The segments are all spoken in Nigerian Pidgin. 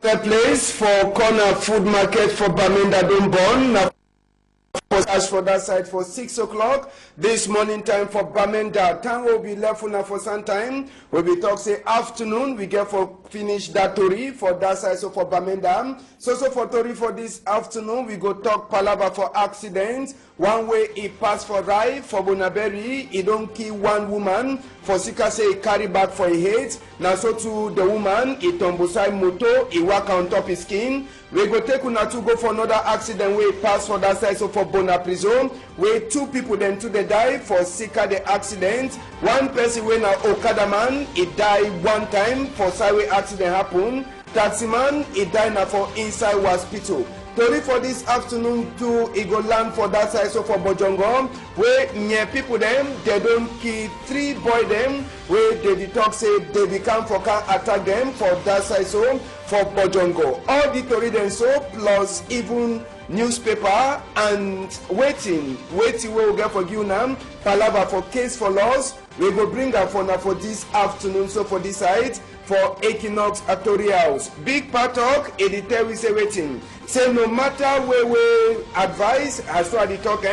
The place for corner food market for Bamenda Donbon. As for that side for 6 o'clock this morning time for Bamenda. Time will be left for some time. We'll be talk say afternoon. We get for finish that tori for that side so for Bamenda. So for tori for this afternoon we go talk palava for accident. One way he pass for ride for Bonaberi. He don't kill one woman. For Sika say he carry back for a head. Now so to the woman he tombosai moto. He walk on top his skin. We go take una to go for another accident where he pass for that side so for Bona prison where 2 people then to the die for Sika the accident. One person when a Okada man he die one time for Sideway accident happen. Taxi man he die now for inside hospital. Tori for this afternoon too, he go land for that side so for Bojongo, where near people them, they don't kill 3 boy them, where they talk say they become for can attack them for that side so for Bojongo. All the Tori then so plus even newspaper and waiting we'll get for you now, palava for case for loss, we go bring her for now for this afternoon so for this side. For Equinox Atori House. Big part talk, editor we say waiting. Say no matter where we advise, as to the talk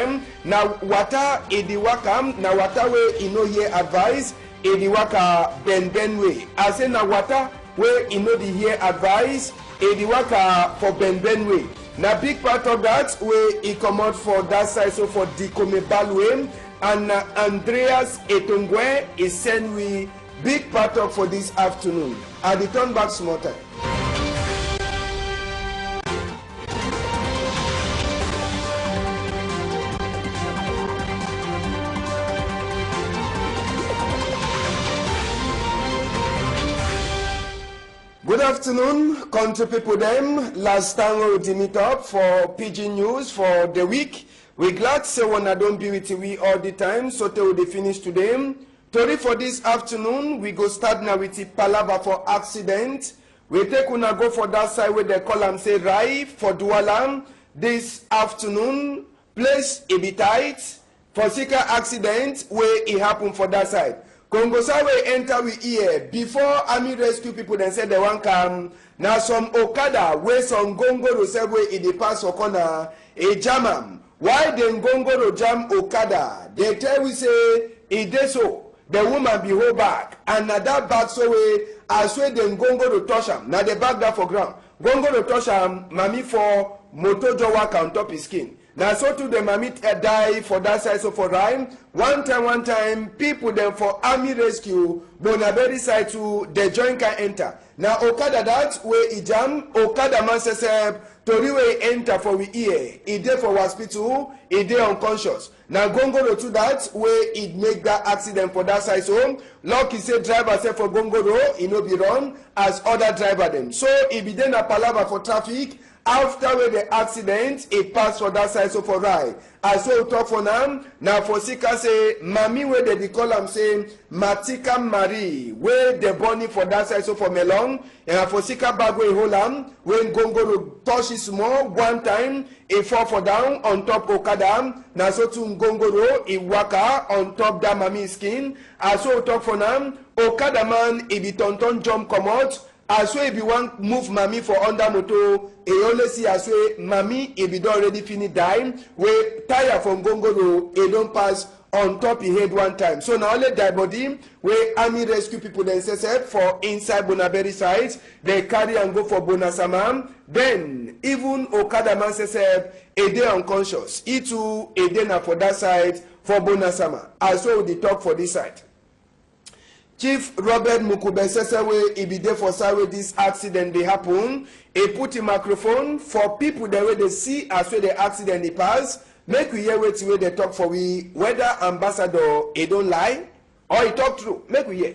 now water edi wakam, now water we no hear advice, edi waka ben way. I say now water where no the hear advice, edi waka for ben way. Now big part of that where he come out for that side so for Dikome Balwe and Andreas Etongwe is send we big part of for this afternoon. I return back small time. Good afternoon, country people them. Last time we did meet up for PIDGIN News for the week. We're glad to say when I don't be with we all the time, so till we finish today. Tori for this afternoon, we go start now with the palava for accident. We take una go for that side where they call and say Rai for Dualam. This afternoon, place a bit tight for Sika accident where it happened for that side. Congo Sawe enter we here before army rescue people then said they want come. Now some Okada where some Gongoro say where in the pass or corner a jam. Why then Gongoro jam Okada? They tell we say it is so. The woman be hold back, and now that back so way as way then gongo to touch him. Now the back that for ground. Gongo to touch him, mommy for moto jowa on top his skin. Now so to the mammy die for that side so for rhyme. One time, people then for army rescue, Bonaberi side to the joint can enter. Now Okada that way he jam, Okada man says Tori way enter for we ear. He dey for hospital, he dey unconscious. Now Gongoro to that way it make that accident for that side so lucky say driver say for Gongoro he no be run as other driver them. So he be then a palava for traffic. After where the accident, it passed for that side so for ride. As well talk for now for Sika say, Mami where they call am say, Matika Marie, where the bunny for that side so for Melon, and for Sika bagwe holam, when Gongoro touch it small, one time, it fall for down on top Okada, now so to Gongoro, it waka on top that Mami skin. As well talk for Okada man, it be tonton jump come out. As well if you want move Mami for under moto, you only see as well Mami if you don't already finish dying, where tire from Gongoro, it don't pass on top his head one time. So now only die body, where army rescue people then say for inside Bonaberi side, they carry and go for Bonasama. Then even Okada man says a day unconscious. He too a day now for that side for Bonasama. As well they talk for this side. Chief Robert Mukube Sesewe, he be there for say this accident they happen. He put a microphone for people the way they see as well the accident they pass. Make we hear what they talk for we whether ambassador he don't lie or he talk true. Make we hear.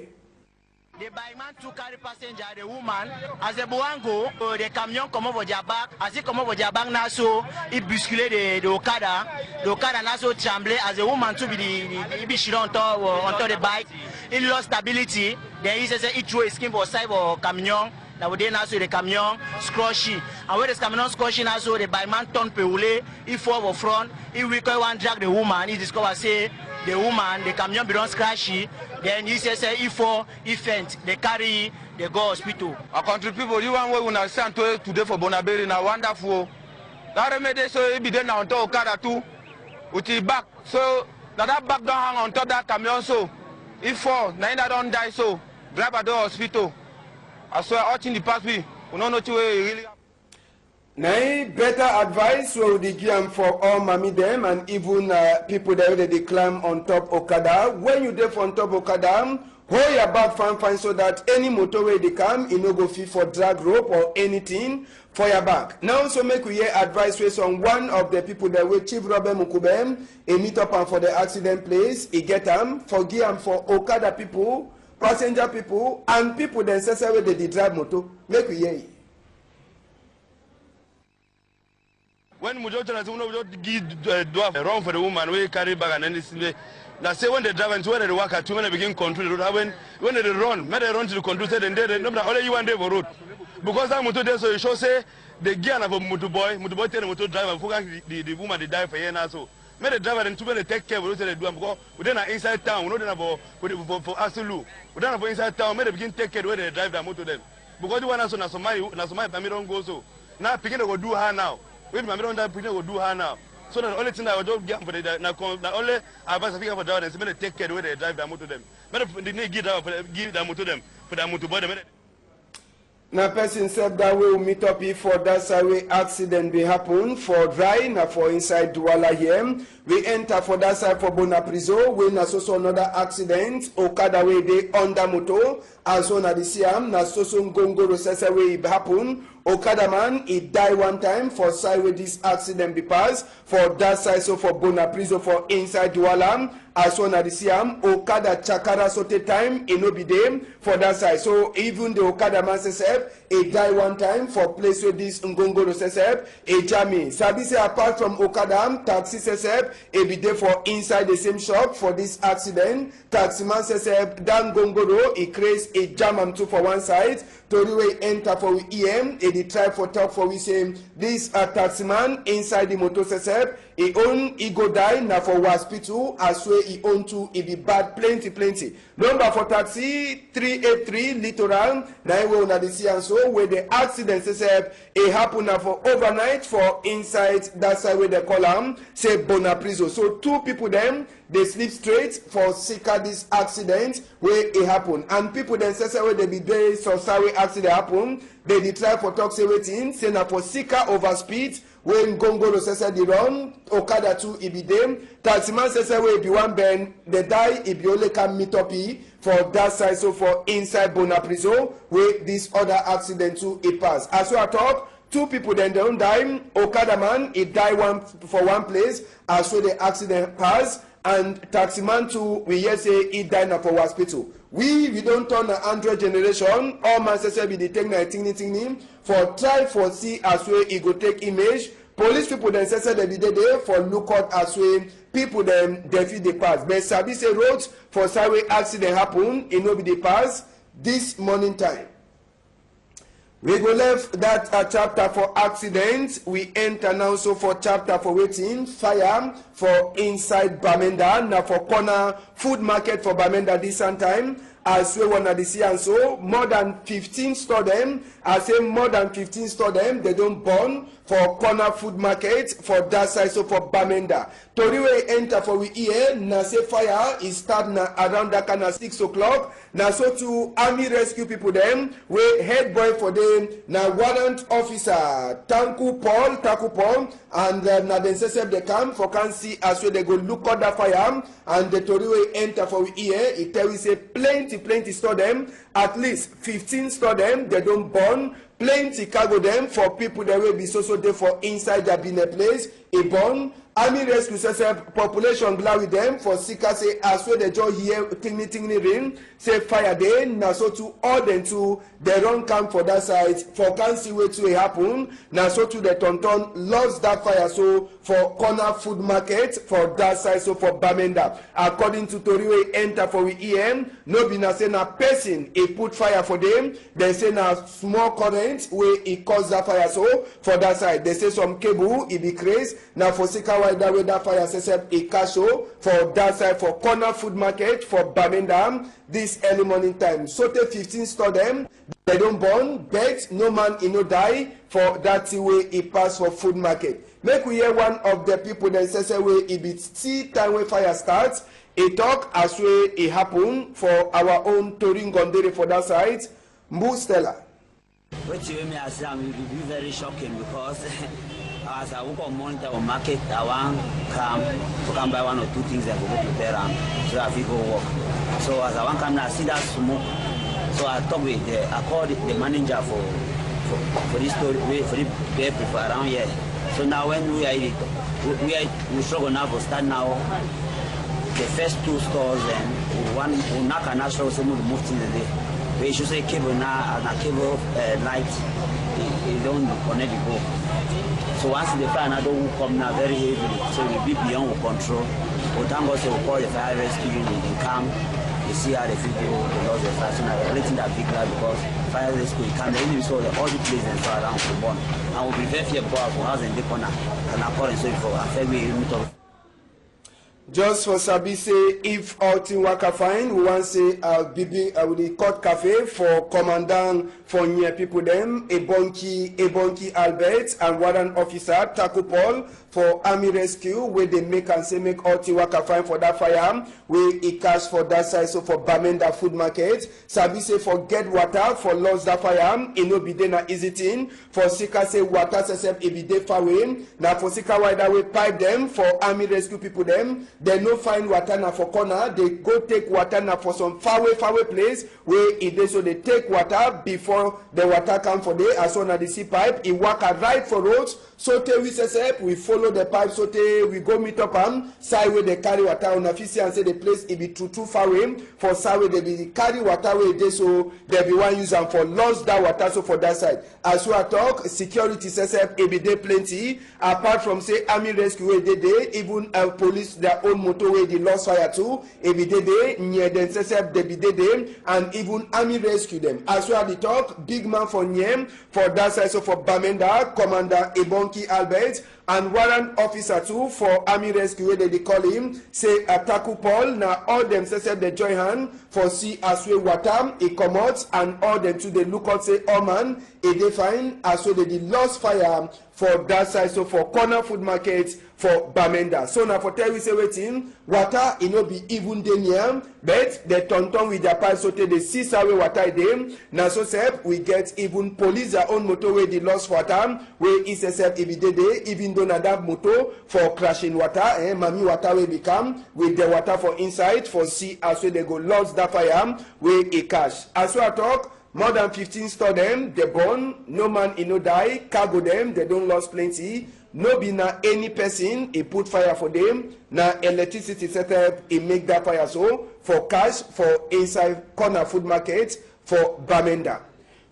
The bikeman to carry passenger, the woman, as a boango, the camion come over their back, as he come over their back now, so he bousculé the Okada now so tremble as a woman to be the on top the bike, he lost stability, then he says he threw his skin for side of camion. Now we then also the camion scrushy, and when the camion scrushy now so the bikeman turn peule, he fall over front, he recoil one drag the woman, he discover say the woman, the camion be done scratchy, then he says he fall, he faint, they carry they go hospital. Our country people, you want we una send today for Bonaberi na wonderful. That remedy so it be there now on top Okada too. With the back. So that back don't hang on top that camion so. If fall, now that don't die so. Driver to hospital. I swear out in the past we don't know to really. Now, better advice will be given for all mommy them and even people that they climb on top Okada. When you there on top Okada, hold your back fine so that any motorway they come, you no go fit for drag rope or anything for your back. Now, so make we hear advice based on one of the people that were Chief Robert Mukubem, a meet up and for the accident place. He get them for give for Okada people, passenger people, and people themselves where they drive motor. Make we hear it. When Mujocha give wrong for the woman, we carry bag and anything. Now say when they drive and when they walk at 2 when they begin control the road, when they run, when they run to the control, then they no only you one day for road. Because that motor there so you show say the gear of a motor boy tell the motor driver focus the woman they die for here now so. May the driver and 2 when they take care of what they do because we then are inside town, we don't have for Asulu. We don't have inside town, may they begin take care where they drive the motor them. Because the one also na somebody don't go so. Now picking to go do her now. Wait, my don't that will do her now. So the only thing I would do for the now only advice I think for drivers is to take care where they drive the motor them. They need give them to them for the motor body. Now, person said that we will meet up here for that side accident be happen for dry now for inside Douala here. We enter for that side for Bonaprizo. We na so another accident. Okada way they under motor. As on the Siam na so Ngongoro sesa way it happen. Okada man he die one time for side where this accident be passed for that side so for Bonaprizo for inside Douala. As on the Siam Okada Chakara sote time in no be them for that side. So even the Okada man says he die one time for place where this Ngongoro says a jammy. Sabi say apart from Okada taxi says he be there for inside the same shop for this accident. Taxi man says Dan Ngongoro he creates a jam am too for one side. Toriwe enter for EM. He try for talk for we say this taxi man inside the motor says he go die now for hospital as well he own to he be bad plenty. Number for taxi 383 Littoral. Now we on the sea and so where the accident says it happen now for overnight for inside that side where they call them say Bonaprizo. So 2 people them they sleep straight for Sika this accident where it happen and people then say where they be there so sorry accident happen they try for talk say waiting say now for Sika overspeed when Gongoro says they run Okada too it be them taximan says where be one bend they die if you only can meet up for that side so for inside Bonaprizo where this other accident too it pass as well I talk 2 people then don't die Okada man he die for one place as well the accident pass and taximan too we hear say he died now for hospital. We don't turn a 100 generation. All man says be the take 19 for try for see as well he go take image. Police people then say they be there for look out as well. People then defeat the pass. But sabi say roads for Saturday accident happen. It no be the pass this morning time. We go left that chapter for accidents. We enter now so for chapter for waiting fire for inside Bamenda. Now for corner food market for Bamenda this time. As we want to see and so more than 15 store them. I say more than 15 store them. They don't burn for corner food market for that side so for Bamenda. Toriwe enter for we here. Na say fire is start na around that kind of 6 o'clock. Na so to army rescue people them. We head boy for them. Na warrant officer Taku Paul and na then say they come for can see as well they go look at the fire and the Toriwe enter for we here. It tell we say plenty store them. At least 15 store them. They don't burn. Plenty cargo them for people that will be so there for inside their business place. A burn. Army rescue says population glad with them for Sika say as well they just hear tingly rain say fire day now so to all them to they run camp for that side for can see where to happen now so to the tonton lost that fire so for corner food market for that side so for Bamenda according to Toriwe enter for we EM no be na say na person he put fire for them they say na small current where it cause that fire so for that side they say some cable it be crazy now for Sika wide that way that fire set a casho for that side for corner food market for Bamenda this early morning time. So take 15 store them, they don't burn, but no man no die for that way it pass for food market. Make we hear one of the people that says way it be see time when fire starts. A talk as way it happen for our own touring gondere for that side. Mbu Stella. What you may say will be very shocking because as I walk on monitor or market, I want to come buy one or two things and go prepare so that people walk. So as I want come now, see that smoke. So I talk with I called the manager for this story for the people around here. So now when we struggle now for start now. The first two stores and one will knock and actually some of the move in the day. We should say cable now and a cable light, it don't connect the boat. So once the fire another will come now very heavily, so it will be beyond control. But thank God will call the fire rescue unit and come. You see how the people lost the fire. So now everything that big light because fire rescue can really saw all the places and so around the born. And we'll be very fearful for us in the corner and according so before after we meet up. Just for Sabi say, if all thing waka fine, we want say with the court cafe for commandant for near people them, a bunky Albert and warrant officer Taco Paul for army rescue where they make and say make all thing waka fine for that fire, where it cash for that side so for Bamenda food market. Sabi say for get water for lost that fire, it no be there na easy thing. For Sika say water sesep it be there far away. Now for Sika wide away pipe them for army rescue people them. They no find water na for corner. They go take water na for some far away place where it is so they take water before the water come for there. As soon as the sea pipe, it walk right for roads. So te we say we follow the pipe. So te we go meet up and side where they carry water on office and say the place it be too far away. For side where they be carry water where they so they be one use them for lost that water so for that side. As we are talk security says it be there plenty. Apart from say army rescue where they even police their own motorway the lost fire too. Every day near them says they be there and even army rescue them. As we are the talk big man for Nyem for that side so for Bamenda Commander Ebonki Albert and warrant officer too for army rescue where they call him say Taku Paul. Now all them say they join hand for see as we water it come out and all them too they look out say oh man it they find as well they lost fire for that side so for corner food market for Bamenda. So now for tell we say waiting water it no be even dey near but they turn with their pipe so they see how water them. Now so say we get even police their own motorway the lost water where is say every day even though na that motor for crashing water mami water will become with the water for inside for see as well they go lost that fire where it cash. As well talk more than 15 store them, they burn, no man no die, cargo them, they don't lost plenty. No be na any person, he put fire for them, na electricity setup, he make that fire so, for cash, for inside corner food market, for Bamenda.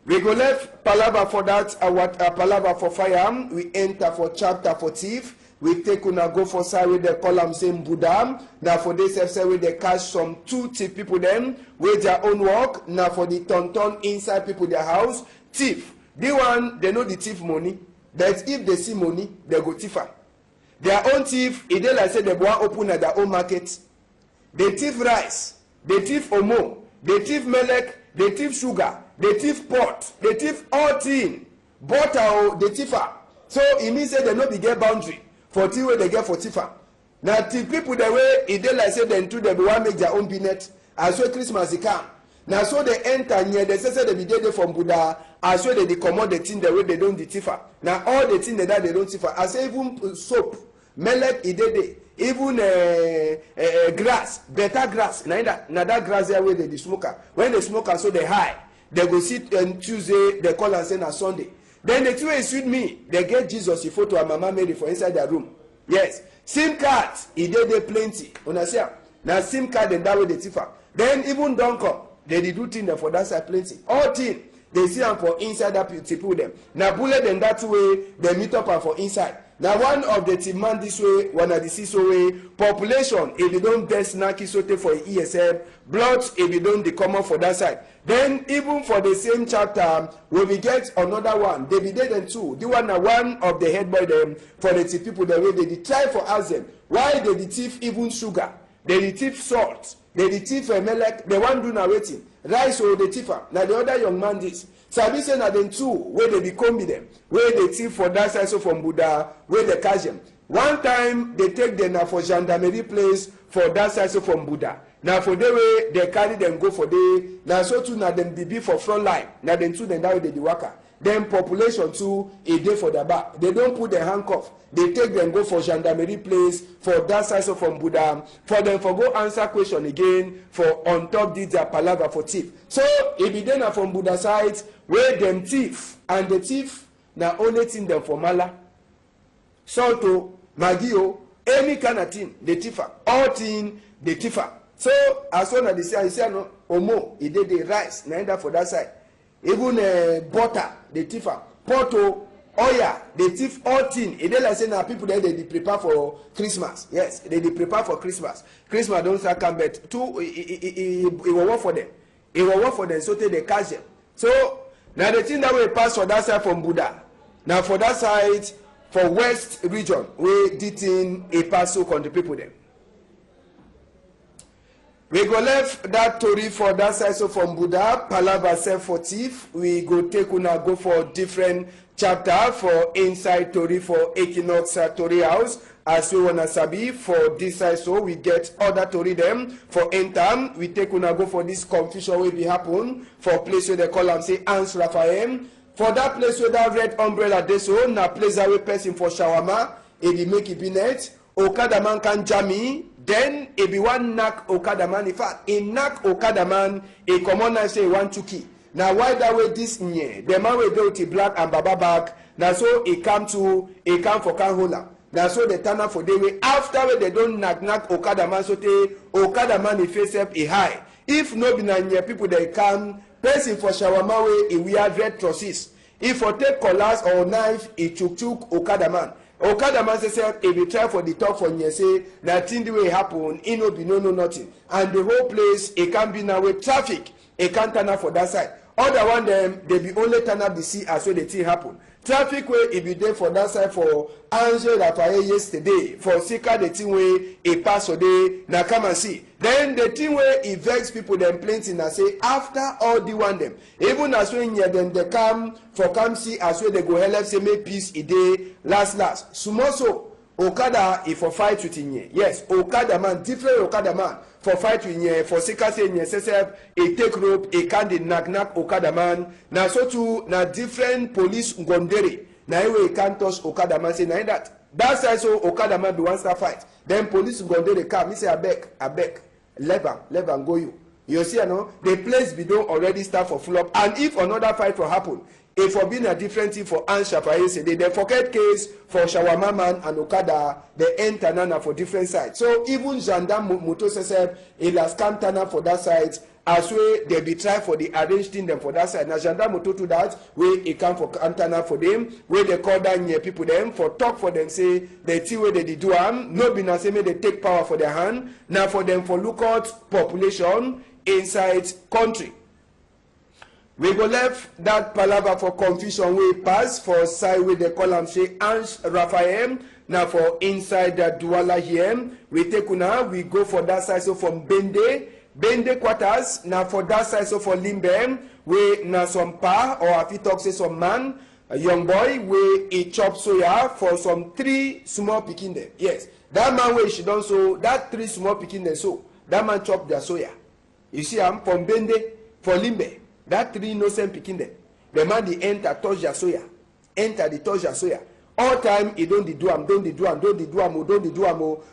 We go left palava for that, palava for fire, we enter for chapter for thief. We take una go for side with the column same Buddha. Now for this say with they catch some 2 thief people them with their own work. Now for the turn inside people their house. Thief. The one they know the thief money. That if they see money, they go thiefer. Their own thief, it they like say they want open at their own market. They thief rice, they thief omo, they thief melek, they thief sugar, they thief pot, they thief all thing. Butter, they thiefer. So it means say they no be get boundary. For tea where they get for tifa. Now the people the way it they like say them too they want make their own peanut. As well Christmas they come. Now so they enter near they say they be there from Buddha. As well they command the thing the way they don't the tifa. Now all the thing that they don't tifa. As even soap, melek idede, even grass, better grass. Now that grass there where they the smoker. When they smoke and so they high, they go sit on Tuesday. They call and say na Sunday. Then the two way suit me, they get Jesus a photo of Mama Mary for inside their room. Yes. SIM cards, he did they plenty. Understand? Now SIM card and that way they tiffer. Then even don't come. They did do things for that side plenty. All thing they see them for inside that people them. Now bullet them that way they meet up and for inside. Now one of the team man this way, one of the this way, population, if you don't best naki sote for ESM, blood, if you don't the common for that side. Then even for the same chapter, when we get another one, they be dead and two. The one of the head boy them for the people the way they try for ask them why they thief even sugar, they thief salt, they thief melek, they want do now waiting rice or the thiefer. Now the other young man this. Sabi say na them two where they become them, where they thief for that side so from Buddha, where they catch them. One time they take them now for gendarmerie place for that side so from Buddha. Now for the way they carry them go for day. Now so too now them be for front line. Now them two then that way they waka. Then population too a day for the back. They don't put the handcuff. They take them go for gendarmerie place for that side so from Buddha. For them for go answer question again for on top did their palaver for thief. So if it then from Buddha side where them thief and the thief now only thing them for mala. Salto, magio, any kind of thing the thiefer, all thing the thiefer. So as soon as they say no omo, it did the rice, neither for that side. Even butter, the thiefer, porto, oil, the thief, all thing. It like say now people there they prepare for Christmas. Yes, they prepare for Christmas. Christmas don't start come but two it will work for them. It will work for them so they catch them. So now the thing that we pass for that side from Buddha. Now for that side for West region, we did in a pass so country people them. We go left that story for that side so from Buddha, Palava self for thief. We go take una go for different chapter for inside story for Equinox story house. As we wanna sabi for this side so we get other story them for end time. We take una go for this confusion will be happen for place where they call them say Ans Raphael. For that place where that red umbrella they so na place away person for shawarma, it be make it be net. Okada man can jammy. Then if you want knock Okada man, in fact, in knock Okada man, a common and say one chuki. Now why that way this nye? The man will do to black and baba back. Now so it come for Kanhola. Now so they turn up for the way after they don't knock Okada man so te Okada man he face up a high. If no be na people they come person for shawarma way we have red trusses. If for take collars or knife, it chuk Okada man. Okada man says if you try for the talk for you say that thing the way happen, it no be no nothing. And the whole place it can be now with traffic, it can't turn up for that side. Other one them they be only turn up the sea as well the thing happen. Traffic way if you there for that side for Angel Raphael yesterday for Sika the thing way a pass a day now come and see. Then the thing way it vex people them plenty and say after all the one them even as when you then they come see as well they go help say make peace a day last sumo so Okada if for fight with in yes Okada man different Okada man for fight with in for Sika say in yourself a take rope a candy knock Okada man now so too na different police ngondere na way can't touch Okada man say na that side so Okada man be one star fight then police ngondere come me say abeg level go you see no the place be don already start for full up and if another fight for happen if for being a different thing for Anshafa yesterday they forget case for Shawarma man and Okada they enter nana for different sides so even gendarme moto sesep it has come tana for that side as way they be try for the arranging them for that side now gendarme moto to that way it come for antana for them where they call down near people them for talk for them say the thing where they do no be na say may they take power for their hand now for them for look out population inside country. We go left that palaver for confusion we pass for side where they call them say Ans Raphael. Now for inside the Douala here, we take una, we go for that side so from Bende quarters. Now for that side so for Limbe, we na some pa or if you talk say some man, a young boy, we a chop soya for some 3 small picking there. Yes, that man where she done so that 3 small picking there so that man chop their soya. You see, I'm from Bende for Limbe. That 3 innocent picking them. The man the enter touch their soya. Enter the touch their soya. All time he don't do am.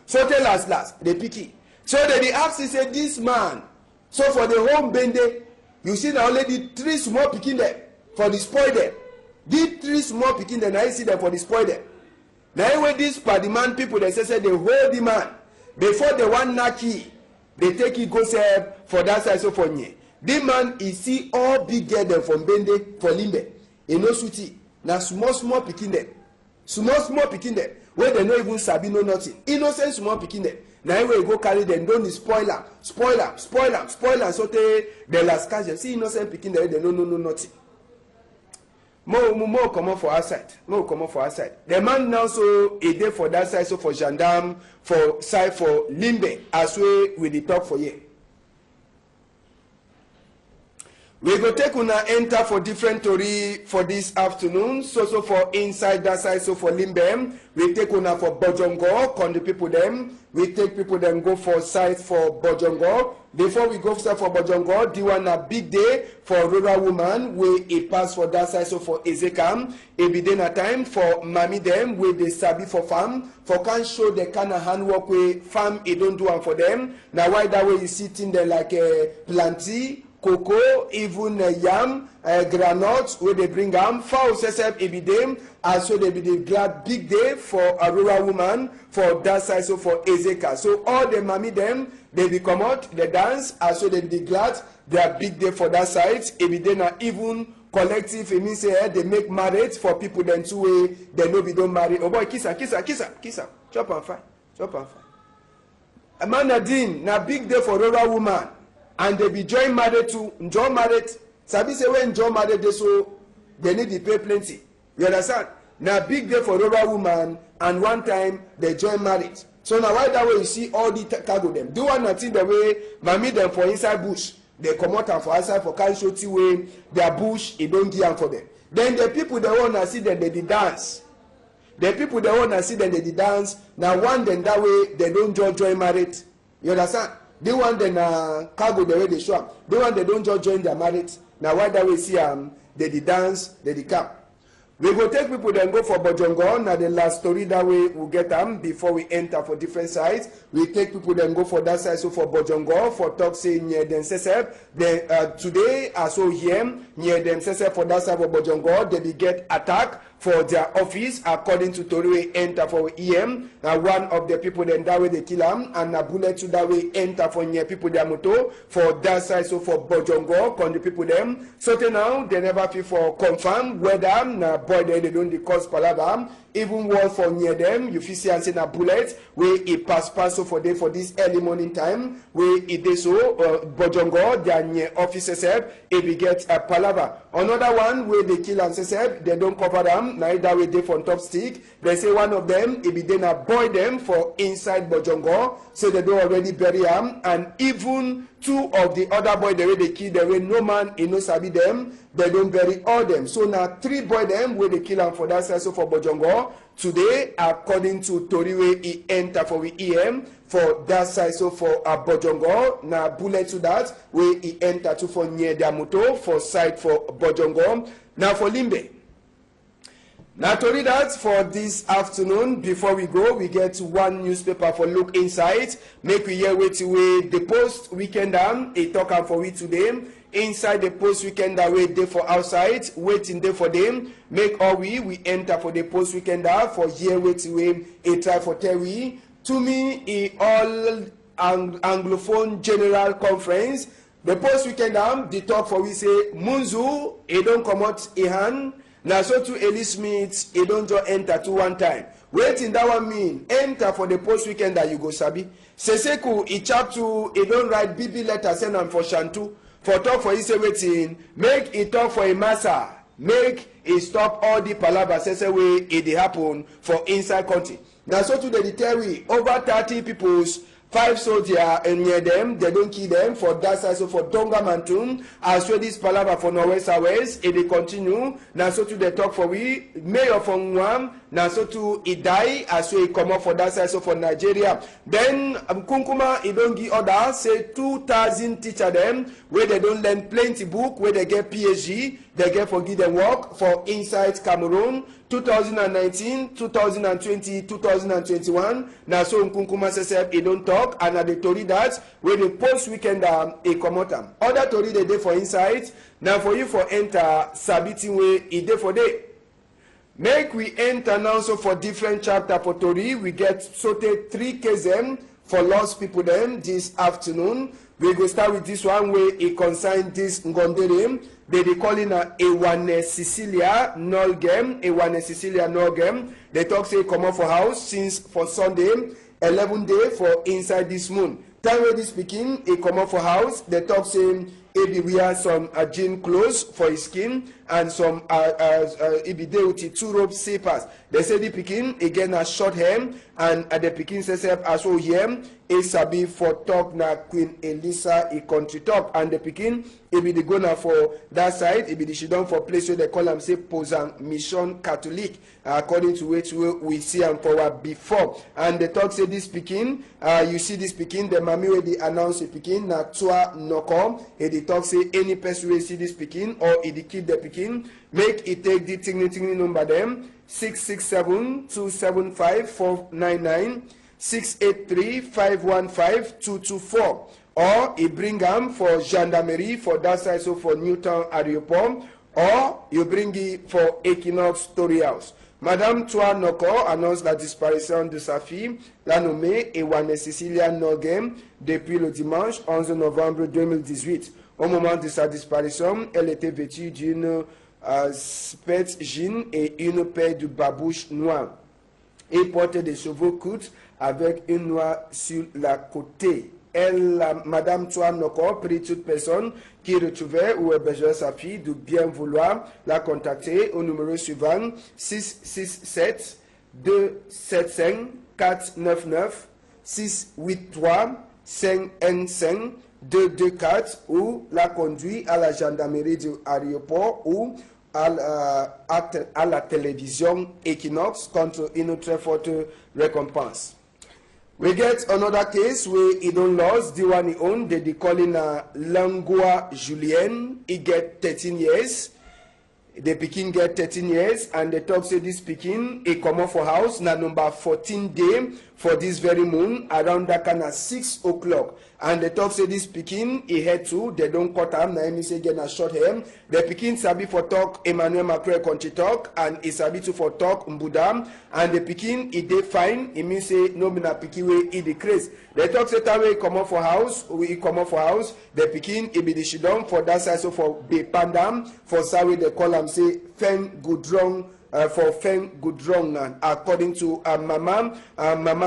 So tell last they pick it. So they ask say this man. So for the home bende, you see now only 3 small picking them for the spoil them. These 3 small picking them, now you see them for the spoil them. Now when this party man people they say they hold the man before the one naki, they take it go serve for that side so for nye. The man is see all big girl them from Bende for Limbe. E no sweetie. Na small picking them. small pikin dem wey dem no even sabi know nothing, innocent small pikin dem na im wey go carry dem don dey spoil am so tey dem last catch dem. See innocent pikin dem wey dem no know nothing. More comot for outside. The man now so e dey for that side, so for gendarme, for side for Limbe, as we dey talk for here. We go take una enter for different tori for this afternoon. So for inside that side, so for Limbe, we take una for Bojongo, con the people them. We take people them go for side for Bojongo. Before we go for Bojongo, the one a big day for rural woman. We a pass for that side, so for Ezekam. A be then a time for mami them, we they sabi for farm. For can show the kind of handwork we farm, it don't do one for them. Now why that way you sitting there like a planty, cocoa, even yam, granite, where they bring them. Fowl sesep every day, and so they be the glad big day for a rural woman for that side, so for Ezeka. So all the mommy them, they be come out, they dance, and so they be glad their big day for that side. Every day now even collective, it means say they make marriage for people then two way they know we don't marry. Oh boy, kiss her, chop and fine. A man Nadine, na big day for rural woman. And they be join married to join married. Sabi say when join married they so they need to pay plenty. You understand? Now big day for rural woman, and one time they join married. So now why that way you see all the cargo them. Do one thing the way mammy them for inside bush. They come out and for outside for can show way their bush, it don't give them for them. Then the people that wanna see them they dance. The people that wanna see them they dance. Now one then that way they don't join married. You understand? They want then cargo the way they show up. They want they don't just join their marriage. Now why that we see they dance, they come. We go take people then go for Bojongo. Now the last story that way we'll get them before we enter for different sides. We take people then go for that side, so for Bojongo for talk say near them sesep. Then today I saw here near them sesep for that side for Bojongo. They get attack for their office according to Tori enter for EM. Now one of the people then that way they kill him, and a bullet to that way enter for near people their moto for that side, so for Bojongo con the people them. So now they never feel for confirm whether na boy they don't cause palaver. Even one for near them, you feel see and say na bullet where it pass so for them for this early morning time where it is so Bojongo their near officers have if we get a palaver. Another one where they kill and say they don't cover them. Neither way they from top stick. They say one of them if they then boy them for inside Bojongo, so they don't already bury them, and even two of the other boy the way they kill the way no man in no sabi them, they don't bury all them. So now three boy them where they kill them for that side, so for Bojongo today according to Tori way he enter for we EM for that side, so for Bojongo now bullet to that where he enter to for near their moto for side for Bojongo. Now for Limbe. Now to read that for this afternoon, before we go, we get one newspaper for look inside. Make we hear wait away the post weekend a talk for we today. Inside the post weekend wait there for outside, waiting there for them. Make all we enter for the post weekend for here wait away a try for Terry. To me, a all Anglophone General Conference. The post weekend the talk for we say Munzu, it don't come out a hand. Now so to Eli Smith, he don't just enter to one time. Waiting that one mean enter for the post weekend that you go sabi. Seseku he chap to he don't write BB letter send them for Shantu. For talk for he say waiting, make it talk for a massa, make it stop all the palaver sese way it happen for inside country. Now so to the tell we over 30 people's 5 soldiers and near them, they don't kill them for that side, so for Tonga Mantun, as well this palaver for Norwest Airways, it they continue. Now so to the talk for we, Mayor from Guam, now so to it die, as well it come up for that side, so for Nigeria. Then Kunkuma, it don't give order, say 2,000 teacher them, where they don't learn plenty book, where they get PhD, they get for give them work for inside Cameroon. 2019, 2020, 2021. Now so Nkunkuma says he don't talk, and at the Tori that where the post weekend a come out. Other Tori they day for inside. Now for you for enter Sabitin way it day for day. Make we enter now so for different chapter for Tori. We get sote 3 KZM for lost people them this afternoon. We go start with this one where it consign this Ngondere. They call in a Ewane Sicilia Nolgem. Ewane Sicilia Nolgem. They talk say come out for house since for Sunday, 11 day for inside this moon. Time where this speaking, he come out for house. They talk saying he wear some jean clothes for his skin and some he be there with 2 rope slippers. They say the pikin again a short hair and the pikin says as well here he sabi for talk na Queen Elisa a country talk and the pikin he be the gonna for that side he be the shidon for place where they call him say Posan Mission Catholic according to which we see him for before and they talk say this pikin you see this pikin the mami where they announce a pikin na Tua Noko they talk say any person will see this pikin or he keep the pikin make it take the thing number them 667-275-499 683-515-224 or he bring them for gendarmerie for that side so for Newtown Areopom or you bring it for Equinoxe Story House. Madame Tua Noko annonce la disparition de sa fille, la nommée Ewane Cecilia Nogem, depuis le dimanche 11 novembre 2018. Au moment de sa disparition, elle était vêtue d'une PIDGIN et une paire de babouches noires. Et portait des cheveux courts avec une noix sur la côté. Madame Tua Noko prie toute personne qui retrouvait ou hébergeait sa fille de bien vouloir la contacter au numéro suivant 667 275 499 683 515 224 ou la conduit à la gendarmerie du aéroport ou à la télévision Equinoxe contre une très forte récompense. We get another case where he don't lost the one he owned. They calling Langua Julien. He get 13 years. The pikin get 13 years, and they talk say this pikin he come off for house na number 14 day for this very moon around that kind of 6 o'clock. And they talk say this pikin he had to they don't cut him na him say get a short hair. The pikin sabi for talk Emmanuel Macron country talk and he sabi to for talk Mbudam and the pikin he dey fine. He mean say no me na pikin way he decrease. They talk say time he come off for house he come off for house the pikin he be the shidon for that side so for Bepandam for Sawi they call him say Fen Gudrong for Fen Gudrong according to Mama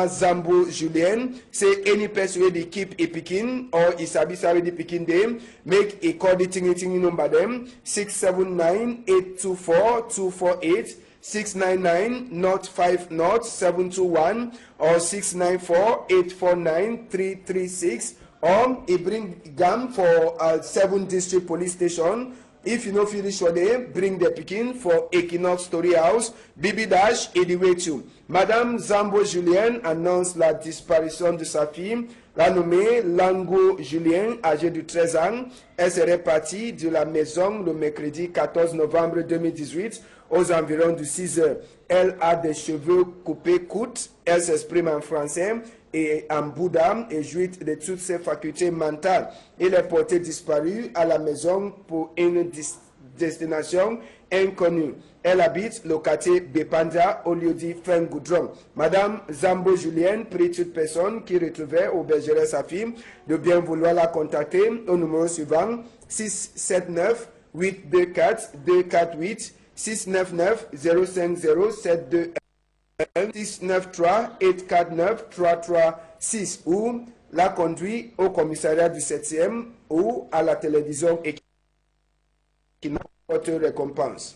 Zambo Julien say any person where they keep a pikin or is sabi the pikin them make a call the thing number them 679-824-248 699-050-721 or 694-849-336 or he bring gam for 7 district police station. If you no finish for them, bring the pikin for Equinoxe Story House, BB Dash, anyway too. Madame Zambo Julien annonce la disparition de sa fille, la nommée Lango Julien, âgée de 13 ans. Elle serait partie de la maison le mercredi 14 novembre 2018 aux environs de 6 heures. Elle a des cheveux coupés courts, elle s'exprime en français et en Bouddha et jouit de toutes ses facultés mentales. Il est porté disparu à la maison pour une destination inconnue. Elle habite le quartier Bepanda au lieu dit Fengoudron. Madame Zambo Julien prie toute personne qui retrouvait ou bergerait sa fille de bien vouloir la contacter au numéro suivant 679 824 248 699 050 72 693-849-336 ou la conduit au commissariat du 7e ou à la télévision qui n'a pas de récompense.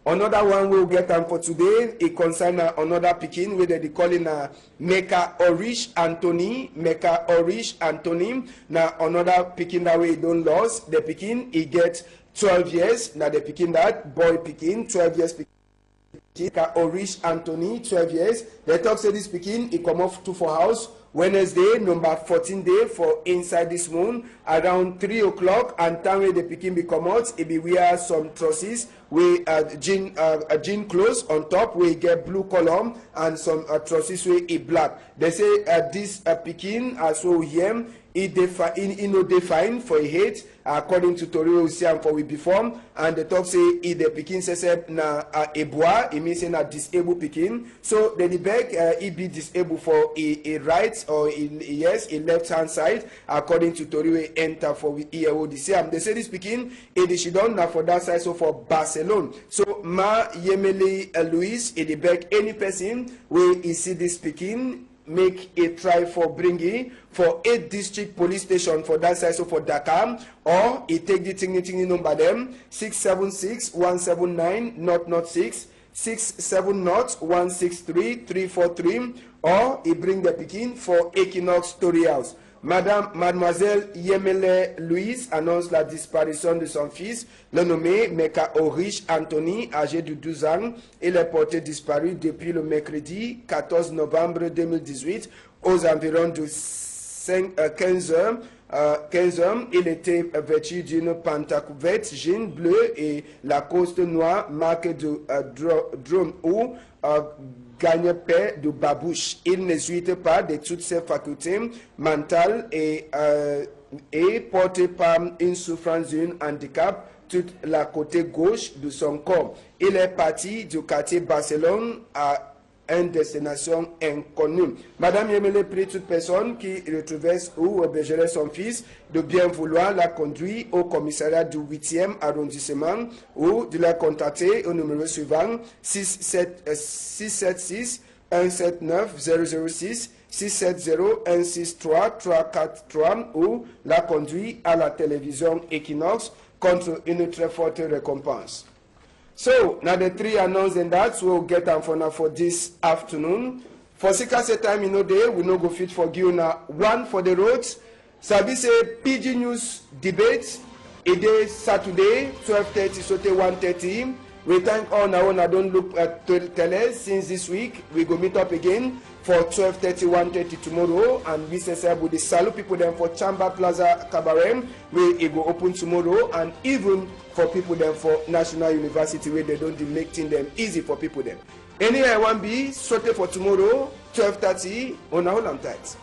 Another one we'll get on for today, it concerns another pikin where they call it Mecca Orish Anthony. Mecca Orish Anthony. Now another pikin that way don't lose. The pikin he get 12 years. Now the pikin that boy pikin 12 years pikin. Orish Anthony, 12 years. They talk say this pikin, he come off to for house Wednesday, number 14 day for inside this moon, around 3 o'clock, and time where the pikin be come out, he be wear some trousers we jean clothes on top, we get blue column and some trousers we black. They say this Pekin as well here. It no defined for a hate according to Torio Usiam for we perform, and the talk say if the Pekin says na a bois, it means na disabled Pekin. So the beg it be disabled for a right or a left hand side according to Torio enter for we EO Usiam. They say this Pekin it she done now for that side, so for Barcelona. So ma Yemele Louis it beg any person where you see this Pekin make a try for bringing for 8 district police station for that side, so for Dakar, or he take the thing number them 676 179 not 6 67 163 343, or he bring the Pekin for Equinoxe Story House. Mademoiselle Yemele Louise annonce la disparition de son fils, le nommé Meka Orich Anthony, âgé de 12 ans. Il est porté disparu depuis le mercredi 14 novembre 2018 aux environs de 15 heures. Il était vêtu d'une pantacouverte jean bleue et la coste noire marquée de drone ou gagne-paix de babouche. Il n'hésite pas de toutes ses facultés mentales et porté par une souffrance d'un handicap toute la côté gauche de son corps. Il est parti du quartier Barcelone à une destination inconnue. Madame Yemele prie toute personne qui retrouvait ou hébergerait son fils de bien vouloir la conduire au commissariat du 8e arrondissement ou de la contacter au numéro suivant 676 179 006 670 163 343 ou la conduire à la télévision Equinoxe contre une très forte récompense. So, now the 3 announcements that we'll get them for this afternoon. For Sikase time, day, we no go fit for you now. 1 for the roads. Sabi say PIDGIN news debate. It is Saturday, 12:30, so 1:30. We thank all now. I don't look at tele since this week. We go meet up again for 12:30, 1:30 tomorrow, and we say with the salute people then for Chamber Plaza Cabaret, where it go open tomorrow, and even for people then for National University where they don't make things them easy for people then. Anyway, I want be sorted for tomorrow 12:30 on our tight.